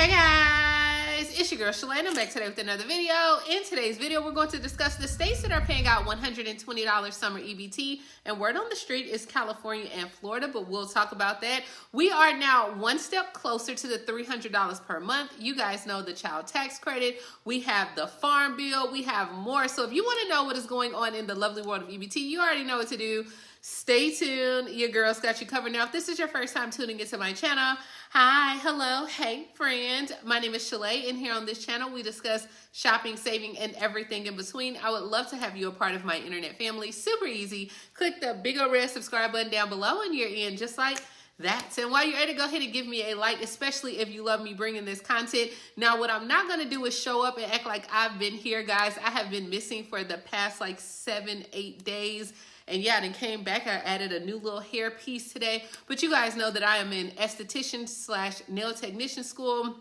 Hey guys, it's your girl Shalae, and I'm back today with another video. In today's video, we're going to discuss the states that are paying out $120 summer EBT, and word on the street is California and Florida, but we'll talk about that. We are now one step closer to the $300 per month. You guys know the child tax credit. We have the farm bill. We have more. So if you want to know what is going on in the lovely world of EBT, you already know what to do. Stay tuned. Your girl's got you covered. Now, if this is your first time tuning into my channel, hi, hello, hey, friend. My name is Shalae, and here on this channel, we discuss shopping, saving, and everything in between. I would love to have you a part of my internet family. Super easy. Click the big old red subscribe button down below, and you're in just like that. And while you're at it, go ahead and give me a like, especially if you love me bringing this content. Now, what I'm not going to do is show up and act like I've been here, guys. I have been missing for the past like 7-8 days. And yeah, I then came back. I added a new little hair piece today. But you guys know that I am in esthetician / nail technician school.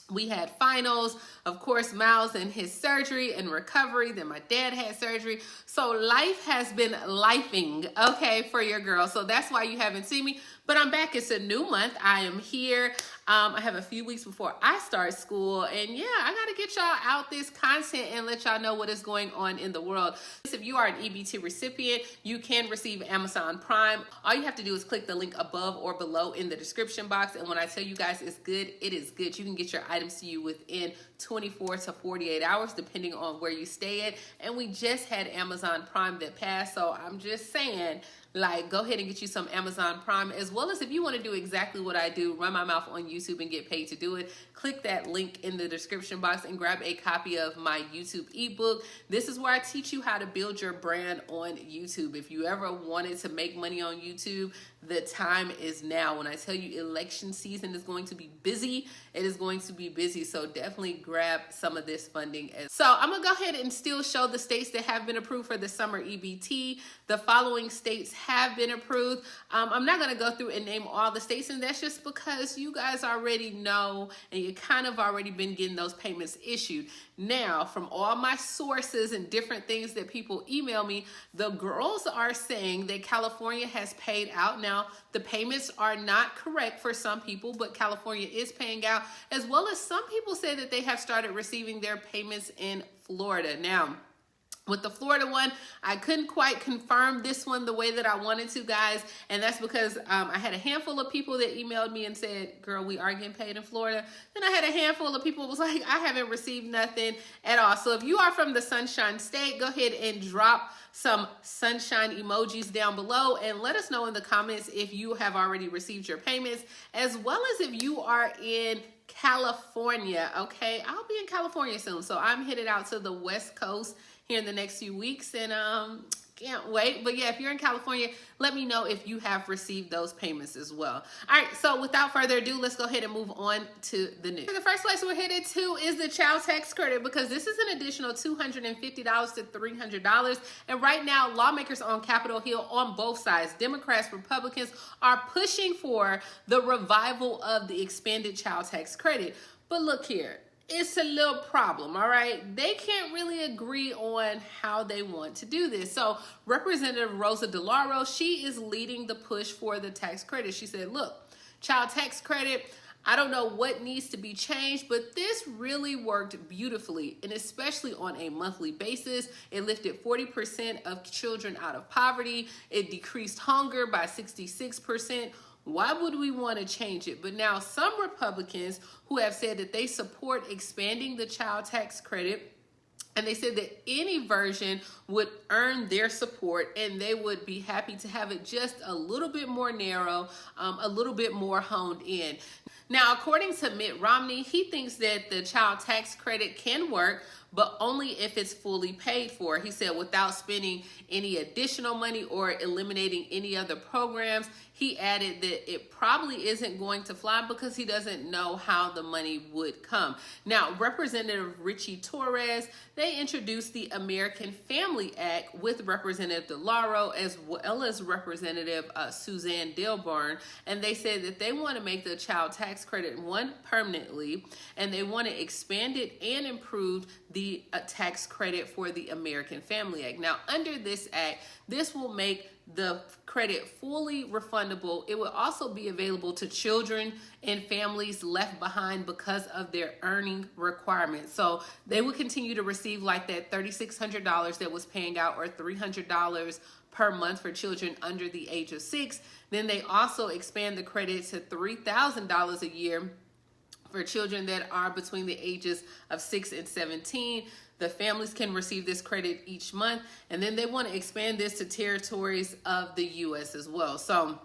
We had finals, of course, Miles and his surgery and recovery. Then my dad had surgery. So life has been lifing, okay, for your girl. So that's why you haven't seen me. But I'm back. It's a new month. I am here. I have a few weeks before I start school. And yeah, I got to get y'all out this content and let y'all know what is going on in the world. If you are an EBT recipient, you can receive Amazon Prime. All you have to do is click the link above or below in the description box. And when I tell you guys it's good, it is good. You can get your items to you within 24 to 48 hours, depending on where you stay at. And we just had Amazon Prime that passed. So I'm just saying, like, go ahead and get you some Amazon Prime, as well as if you want to do exactly what I do, run my mouth on YouTube and get paid to do it, click that link in the description box and grab a copy of my YouTube ebook. This is where I teach you how to build your brand on YouTube. If you ever wanted to make money on YouTube, the time is now. When I tell you election season is going to be busy, it is going to be busy. So definitely grab some of this funding. So I'm going to go ahead and still show the states that have been approved for the summer EBT. The following states have been approved. I'm not going to go through and name all the states, and that's just because you guys already know and you kind of already been getting those payments issued. Now, from all my sources and different things that people email me, the girls are saying that California has paid out. Now, the payments are not correct for some people, but California is paying out, as well as some people say that they have started receiving their payments in Florida. Now, with the Florida one, I couldn't quite confirm this one the way that I wanted to, guys. And that's because I had a handful of people that emailed me and said, girl, we are getting paid in Florida. Then I had a handful of people who was like, I haven't received nothing at all. So if you are from the Sunshine State, go ahead and drop some sunshine emojis down below and let us know in the comments if you have already received your payments, as well as if you are in California, okay? I'll be in California soon. So I'm headed out to the West Coast here in the next few weeks, and can't wait. But yeah, if you're in California, let me know if you have received those payments as well. All right, so without further ado, let's go ahead and move on to the news. The first place we're headed to is the child tax credit, because this is an additional $250 to $300. And right now, lawmakers on Capitol Hill on both sides, Democrats, Republicans, are pushing for the revival of the expanded child tax credit. But look here. It's a little problem, all right? They can't really agree on how they want to do this. So Representative Rosa DeLauro, she is leading the push for the tax credit. She said, look, child tax credit, I don't know what needs to be changed, but this really worked beautifully, and especially on a monthly basis. It lifted 40% of children out of poverty. It decreased hunger by 66%. Why would we want to change it? But now some Republicans who have said that they support expanding the child tax credit, and they said that any version would earn their support, and they would be happy to have it just a little bit more narrow, a little bit more honed in. Now, according to Mitt Romney, he thinks that the child tax credit can work, but only if it's fully paid for. He said without spending any additional money or eliminating any other programs. He added that it probably isn't going to fly because he doesn't know how the money would come. Now, Representative Richie Torres, they introduced the American Family Act with Representative DeLauro as well as Representative Suzanne Delborn, and they said that they want to make the child tax credit permanently, and they want to expand it and improve the tax credit for the American Family Act. Now, under this act, this will make the credit fully refundable. It will also be available to children and families left behind because of their earning requirements. So they will continue to receive like that $3,600 that was paying out, or $300 per month for children under the age of 6. Then they also expand the credit to $3,000 a year for children that are between the ages of 6 and 17. The families can receive this credit each month, and then they want to expand this to territories of the U.S. as well. So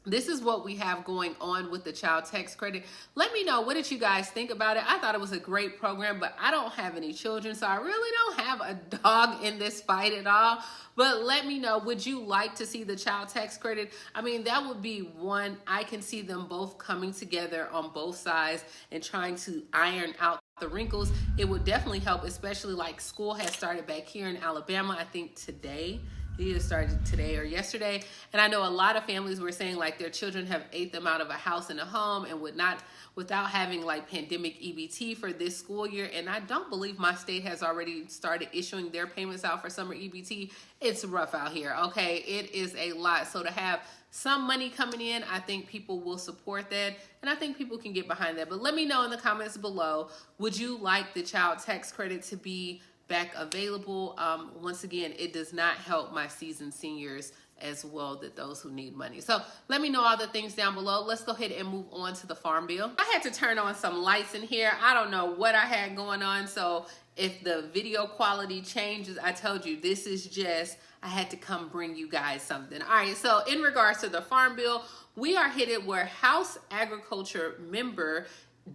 this is what we have going on with the child tax credit. Let me know, what did you guys think about it? I thought it was a great program, but I don't have any children, so I really don't have a dog in this fight at all. But let me know, would you like to see the child tax credit? I mean, that would be one. I can see them both coming together on both sides and trying to iron out the wrinkles. It would definitely help, especially like school has started back here in Alabama, I think today. It either started today or yesterday. And I know a lot of families were saying like their children have ate them out of a house and a home and without having like pandemic EBT for this school year. And I don't believe my state has already started issuing their payments out for summer EBT. It's rough out here, okay? It is a lot. So to have some money coming in, I think people will support that, and I think people can get behind that. But let me know in the comments below, would you like the child tax credit to be back available? Once again, it does not help my seasoned seniors as well, that those who need money. So let me know all the things down below. Let's go ahead and move on to the farm bill. I had to turn on some lights in here. I don't know what I had going on, so if the video quality changes, I told you this is just, I had to come bring you guys something. All right, so in regards to the farm bill, we are headed where House Agriculture member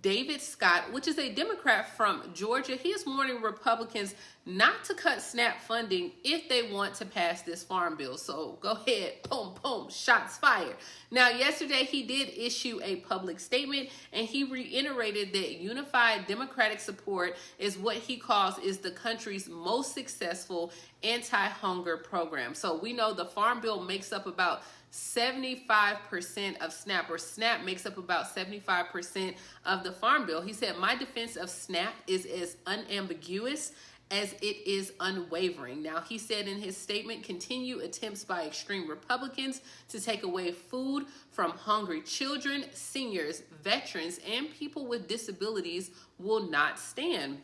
David Scott, which is a Democrat from Georgia, he is warning Republicans not to cut SNAP funding if they want to pass this farm bill. So go ahead, boom, boom, shots fired. Now, yesterday he did issue a public statement, and he reiterated that unified Democratic support is what he calls is the country's most successful anti-hunger program. So we know the farm bill makes up about 75% of SNAP, or SNAP makes up about 75% of the farm bill. He said, my defense of SNAP is as unambiguous as it is unwavering. Now, he said in his statement, continued attempts by extreme Republicans to take away food from hungry children, seniors, veterans, and people with disabilities will not stand.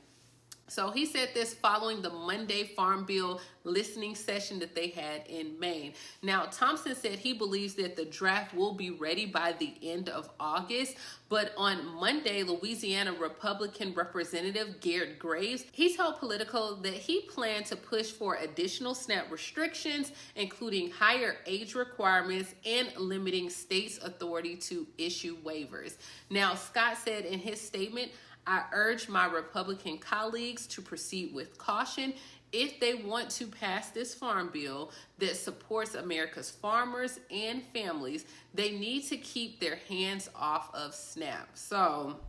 So he said this following the Monday Farm Bill listening session that they had in Maine. Now, Thompson said he believes that the draft will be ready by the end of August. But on Monday, Louisiana Republican Representative Garrett Graves, he told Politico that he planned to push for additional SNAP restrictions, including higher age requirements and limiting states' authority to issue waivers. Now, Scott said in his statement, I urge my Republican colleagues to proceed with caution if they want to pass this farm bill that supports America's farmers and families. They need to keep their hands off of SNAP. So,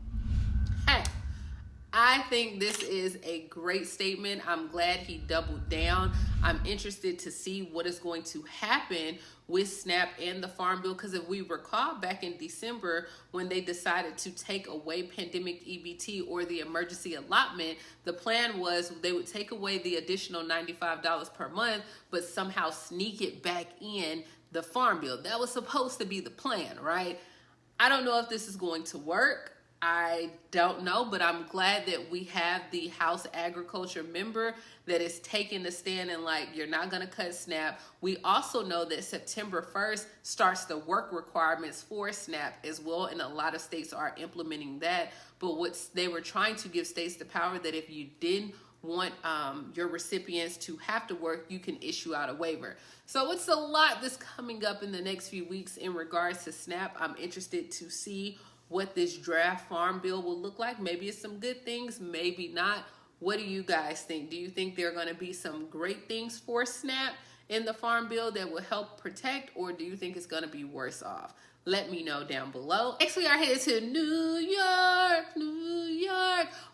hey, I think this is a great statement. I'm glad he doubled down. I'm interested to see what is going to happen with SNAP and the farm bill, because if we recall back in December when they decided to take away pandemic EBT or the emergency allotment, the plan was they would take away the additional $95 per month but somehow sneak it back in the farm bill. That was supposed to be the plan, right? I don't know if this is going to work. I don't know, but I'm glad that we have the House Agriculture member that is taking the stand and like, you're not going to cut SNAP. We also know that September 1st starts the work requirements for SNAP as well, and a lot of states are implementing that. But what they were trying to give states the power that if you didn't want your recipients to have to work, you can issue out a waiver. So it's a lot that's coming up in the next few weeks in regards to SNAP. I'm interested to see what this draft farm bill will look like. Maybe it's some good things, maybe not. What do you guys think? Do you think there are going to be some great things for SNAP in the farm bill that will help protect, or do you think it's going to be worse off? Let me know down below. Next, we are headed to New York,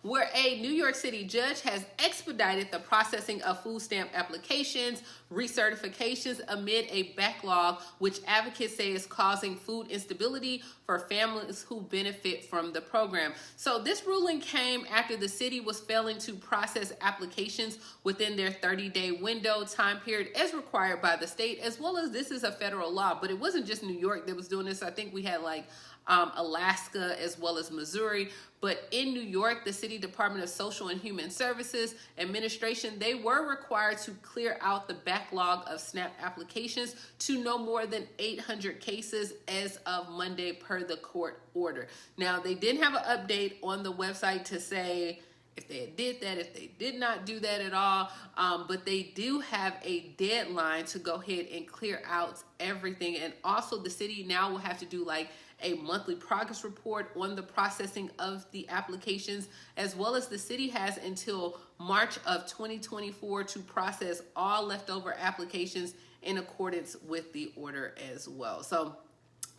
where where a New York City judge has expedited the processing of food stamp applications, recertifications amid a backlog, which advocates say is causing food instability for families who benefit from the program. So this ruling came after the city was failing to process applications within their 30-day window time period as required by the state, as well as this is a federal law. But it wasn't just New York that was doing this. I think we had like Alaska as well as Missouri. But in New York, the City Department of Social and Human Services Administration, they were required to clear out the backlog of SNAP applications to no more than 800 cases as of Monday per the court order. Now, they didn't have an update on the website to say if they did that, if they did not do that at all, but they do have a deadline to go ahead and clear out everything. And also the city now will have to do like a monthly progress report on the processing of the applications, as well as the city has until March of 2024 to process all leftover applications in accordance with the order as well. So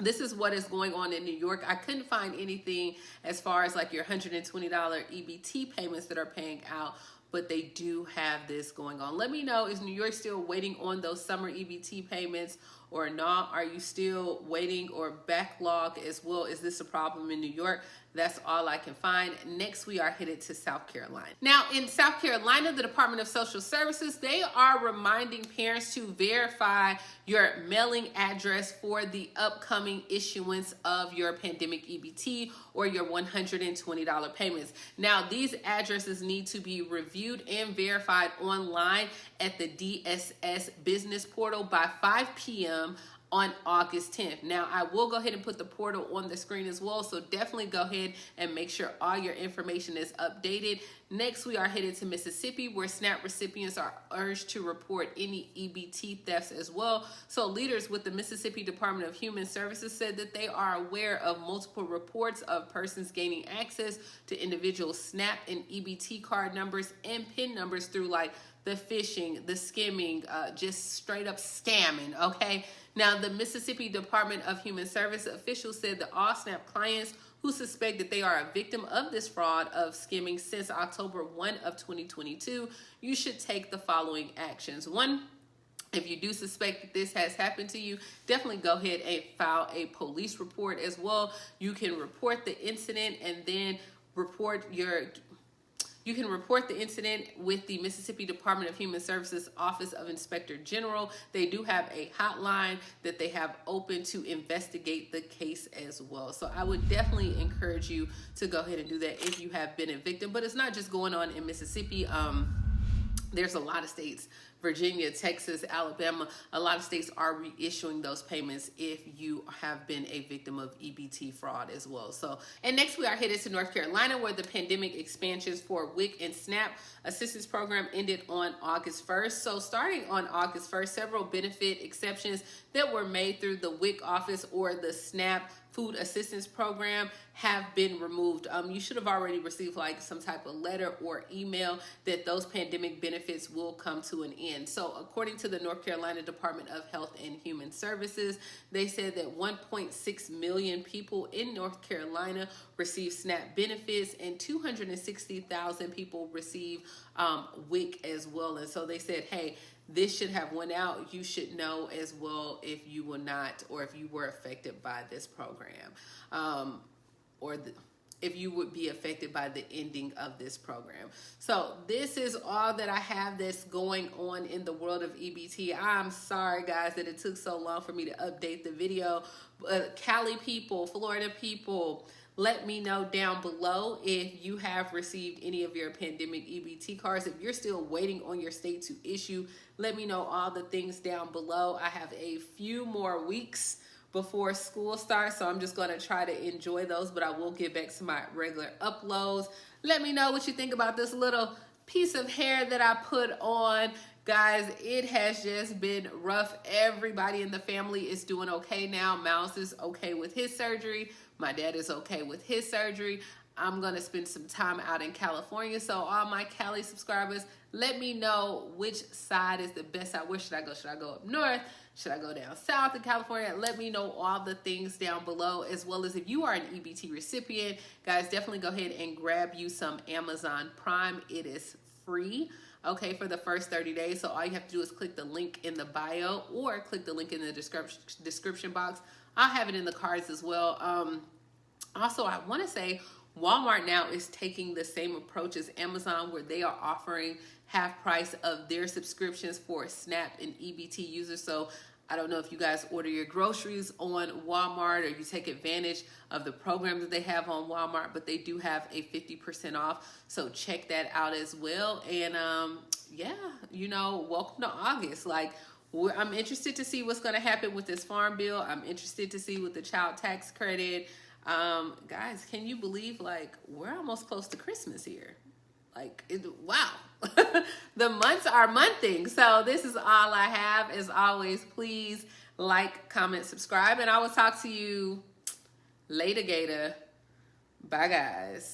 this is what is going on in New York. I couldn't find anything as far as like your $120 EBT payments that are paying out, but they do have this going on. Let me know, is New York still waiting on those summer EBT payments or not? Are you still waiting or backlog as well? Is this a problem in New York? That's all I can find. Next, we are headed to South Carolina. Now, in South Carolina, the Department of Social Services, they are reminding parents to verify your mailing address for the upcoming issuance of your pandemic EBT or your $120 payments. Now, these addresses need to be reviewed and verified online at the DSS business portal by 5 p.m. on August 10th. Now, I will go ahead and put the portal on the screen as well, so definitely go ahead and make sure all your information is updated. Next, we are headed to Mississippi, where SNAP recipients are urged to report any EBT thefts as well. So leaders with the Mississippi Department of Human Services said that they are aware of multiple reports of persons gaining access to individual SNAP and EBT card numbers and PIN numbers through like the phishing, the skimming, just straight up scamming, okay? Now, the Mississippi Department of Human Service officials said that all SNAP clients who suspect that they are a victim of this fraud of skimming since October 1 of 2022, you should take the following actions. One, if you do suspect that this has happened to you, definitely go ahead and file a police report as well. You can report the incident and then you can report the incident with the Mississippi Department of Human Services Office of Inspector General. They do have a hotline that they have open to investigate the case as well. So I would definitely encourage you to go ahead and do that if you have been a victim. But it's not just going on in Mississippi. There's a lot of states, Virginia, Texas, Alabama, a lot of states are reissuing those payments if you have been a victim of EBT fraud as well. So, and next we are headed to North Carolina, where the pandemic expansions for WIC and SNAP assistance program ended on August 1st. So starting on August 1st, several benefit exceptions that were made through the WIC office or the SNAP food assistance program have been removed. You should have already received like some type of letter or email that those pandemic benefits will come to an end. So according to the North Carolina Department of Health and Human Services, they said that 1.6 million people in North Carolina receive SNAP benefits and 260,000 people receive WIC as well. And so they said, hey, this should have went out. You should know as well if you will not, or if you were affected by this program, if you would be affected by the ending of this program. So this is all that I have that's going on in the world of EBT. I'm sorry, guys, that it took so long for me to update the video. Cali people, Florida people, let me know down below if you have received any of your pandemic EBT cards. If you're still waiting on your state to issue, let me know all the things down below. I have a few more weeks before school starts, so I'm just going to try to enjoy those, but I will get back to my regular uploads. Let me know what you think about this little piece of hair that I put on. Guys, it has just been rough. Everybody in the family is doing okay now. Mouse is okay with his surgery. My dad is okay with his surgery. I'm going to spend some time out in California. So all my Cali subscribers, let me know which side is the best side. Where should I go? Should I go up north? Should I go down south in California? Let me know all the things down below, as well as if you are an EBT recipient, guys, definitely go ahead and grab you some Amazon Prime. It is free, okay, for the first 30 days. So all you have to do is click the link in the bio or click the link in the description box. I'll have it in the cards as well. Also, I want to say Walmart now is taking the same approach as Amazon, where they are offering half price of their subscriptions for SNAP and EBT users. So I don't know if you guys order your groceries on Walmart or you take advantage of the program that they have on Walmart, but they do have a 50% off. So check that out as well. And yeah, you know, welcome to August. Like, I'm interested to see what's going to happen with this farm bill. I'm interested to see with the child tax credit. Guys, can you believe, like, we're almost close to Christmas here? Like, wow. The months are monthing. So this is all I have. As always, please like, comment, subscribe, and I will talk to you later, Gator. Bye, guys.